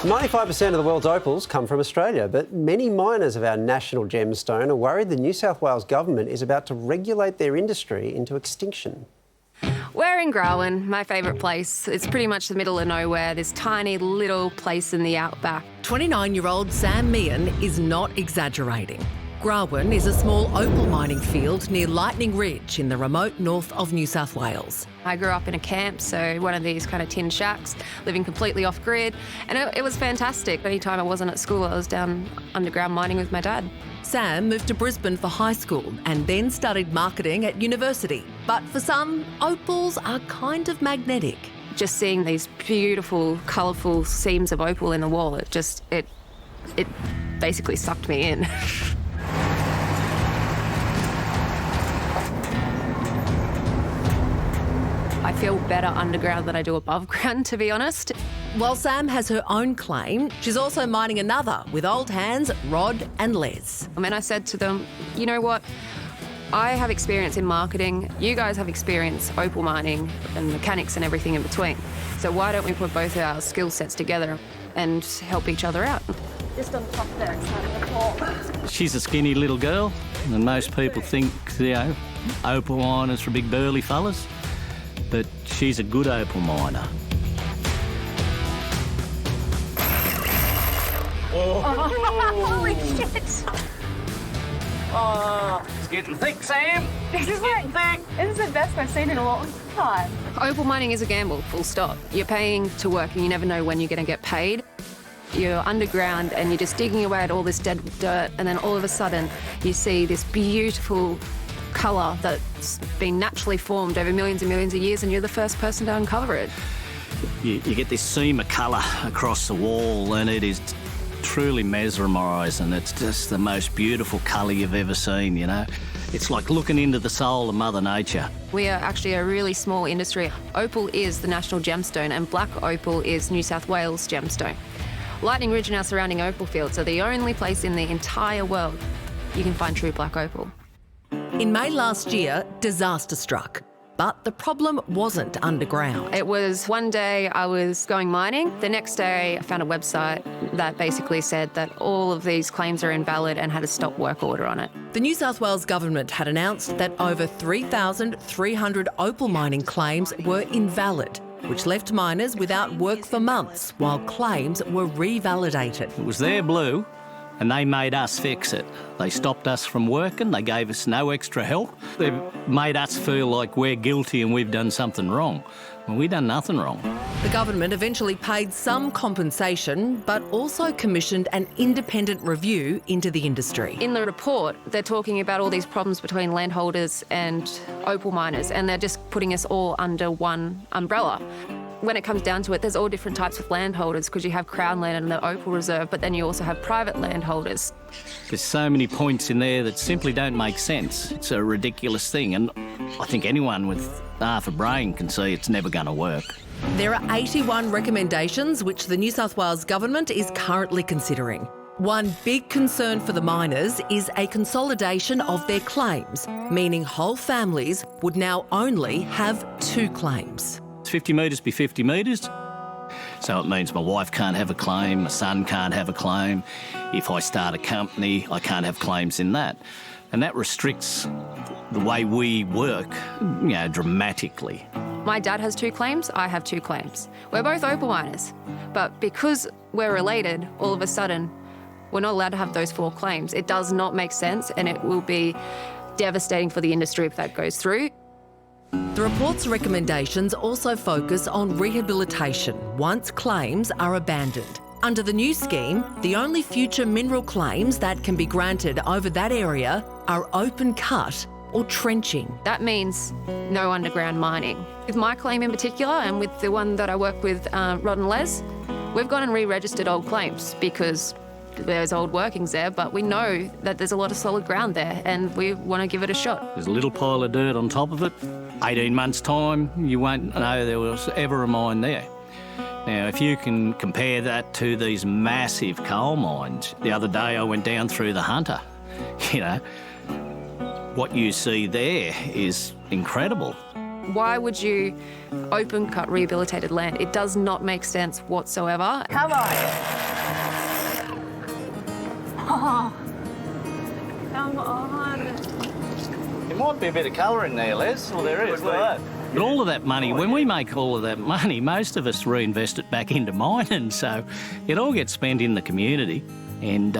95% of the world's opals come from Australia, but many miners of our national gemstone are worried the New South Wales government is about to regulate their industry into extinction. We're in Grawin, my favourite place. It's pretty much the middle of nowhere, this tiny little place in the outback. 29-year-old Sam Mehan is not exaggerating. Grawin is a small opal mining field near Lightning Ridge in the remote north of New South Wales. I grew up in a camp, so one of these kind of tin shacks, living completely off grid, and it was fantastic. Anytime I wasn't at school, I was down underground mining with my dad. Sam moved to Brisbane for high school and then studied marketing at university. But for some, opals are kind of magnetic. Just seeing these beautiful, colourful seams of opal in the wall, it basically sucked me in. I feel better underground than I do above ground, to be honest. While Sam has her own claim, she's also mining another with old hands Rod and Les. And I said to them, you know what? I have experience in marketing. You guys have experience opal mining and mechanics and everything in between. So why don't we put both of our skill sets together and help each other out? Just on top there, it's not the floor. She's a skinny little girl, and most people think, opal miners for big burly fellas. But she's a good opal miner. Holy shit! Oh, it's getting thick, Sam. This is the best I've seen in a long time. Opal mining is a gamble, full stop. You're paying to work and you never know when you're going to get paid. You're underground and you're just digging away at all this dead dirt, and then all of a sudden you see this beautiful colour that's been naturally formed over millions and millions of years, and you're the first person to uncover it. You get this seam of colour across the wall, and it is truly mesmerising. It's just the most beautiful colour you've ever seen, you know. It's like looking into the soul of Mother Nature. We are actually a really small industry. Opal is the national gemstone, and black opal is New South Wales gemstone. Lightning Ridge and our surrounding opal fields are the only place in the entire world you can find true black opal. In May last year, disaster struck. But the problem wasn't underground. It was one day I was going mining. The next day I found a website that basically said that all of these claims are invalid and had a stop work order on it. The New South Wales government had announced that over 3,300 opal mining claims were invalid, which left miners without work for months while claims were revalidated. It was their blue, and they made us fix it. They stopped us from working, they gave us no extra help. They've made us feel like we're guilty and we've done something wrong. Well, we've done nothing wrong. The government eventually paid some compensation, but also commissioned an independent review into the industry. In the report, they're talking about all these problems between landholders and opal miners, and they're just putting us all under one umbrella. When it comes down to it, there's all different types of landholders, because you have Crown land and the Opal Reserve, but then you also have private landholders. There's so many points in there that simply don't make sense. It's a ridiculous thing, and I think anyone with half a brain can see it's never going to work. There are 81 recommendations which the New South Wales government is currently considering. One big concern for the miners is a consolidation of their claims, meaning whole families would now only have 2 claims. 50 metres be 50 metres. So it means my wife can't have a claim, my son can't have a claim. If I start a company, I can't have claims in that. And that restricts the way we work, dramatically. My dad has 2 claims, I have 2 claims. We're both opal miners, but because we're related, all of a sudden, we're not allowed to have those 4 claims. It does not make sense, and it will be devastating for the industry if that goes through. The report's recommendations also focus on rehabilitation once claims are abandoned. Under the new scheme, the only future mineral claims that can be granted over that area are open cut or trenching. That means no underground mining. With my claim in particular, and with the one that I work with, Rod and Les, we've gone and re-registered old claims because there's old workings there, but we know that there's a lot of solid ground there and we want to give it a shot. There's a little pile of dirt on top of it. 18 months' time, you won't know there was ever a mine there. Now, if you can compare that to these massive coal mines, the other day I went down through the Hunter. What you see there is incredible. Why would you open cut rehabilitated land? It does not make sense whatsoever. Come on. Oh. Come on. There might be a bit of colour in there, Les. Well, there is. But all of that money, when we make all of that money, most of us reinvest it back into mining, so it all gets spent in the community, and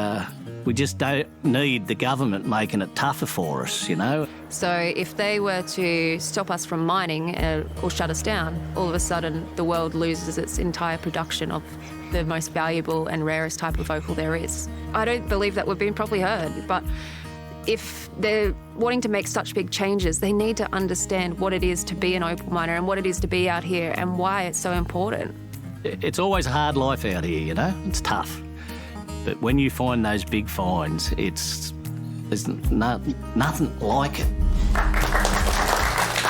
we just don't need the government making it tougher for us, you know. So if they were to stop us from mining or shut us down, all of a sudden the world loses its entire production of the most valuable and rarest type of opal there is. I don't believe that we've been properly heard, but if they're wanting to make such big changes, they need to understand what it is to be an opal miner and what it is to be out here and why it's so important. It's always a hard life out here, you know. It's tough. But when you find those big finds, there's nothing like it. You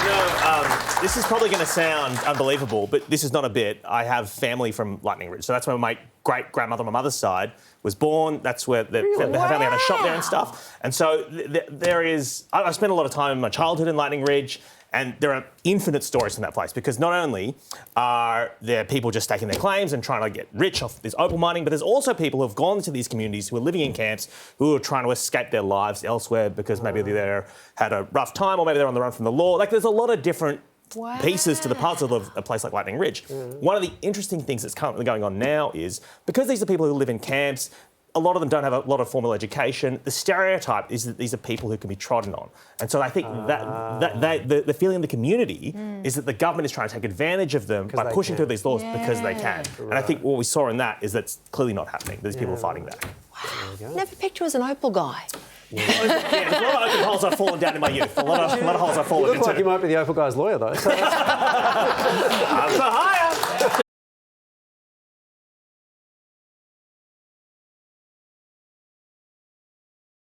know, this is probably going to sound unbelievable, but this is not a bit. I have family from Lightning Ridge, so that's where my great-grandmother on my mother's side was born. That's where the family had a shop there and stuff. And so there is... I spent a lot of time in my childhood in Lightning Ridge, and there are infinite stories from that place, because not only are there people just staking their claims and trying to get rich off this opal mining, but there's also people who have gone to these communities who are living in camps who are trying to escape their lives elsewhere because maybe they had a rough time or maybe they're on the run from the law. Like, there's a lot of different pieces to the puzzle of a place like Lightning Ridge. One of the interesting things that's currently going on now is, because these are people who live in camps, a lot of them don't have a lot of formal education. The stereotype is that these are people who can be trodden on. And so I think the feeling in the community is that the government is trying to take advantage of them by pushing through these laws because they can. Right. And I think what we saw in that is that's clearly not happening. These people are fighting back. Wow. Never picked you as an opal guy. Yeah, there's a lot of open holes I've fallen down in my youth. A lot of holes I've fallen into. You look like you might be the opal guy's lawyer, though. I'm for hire.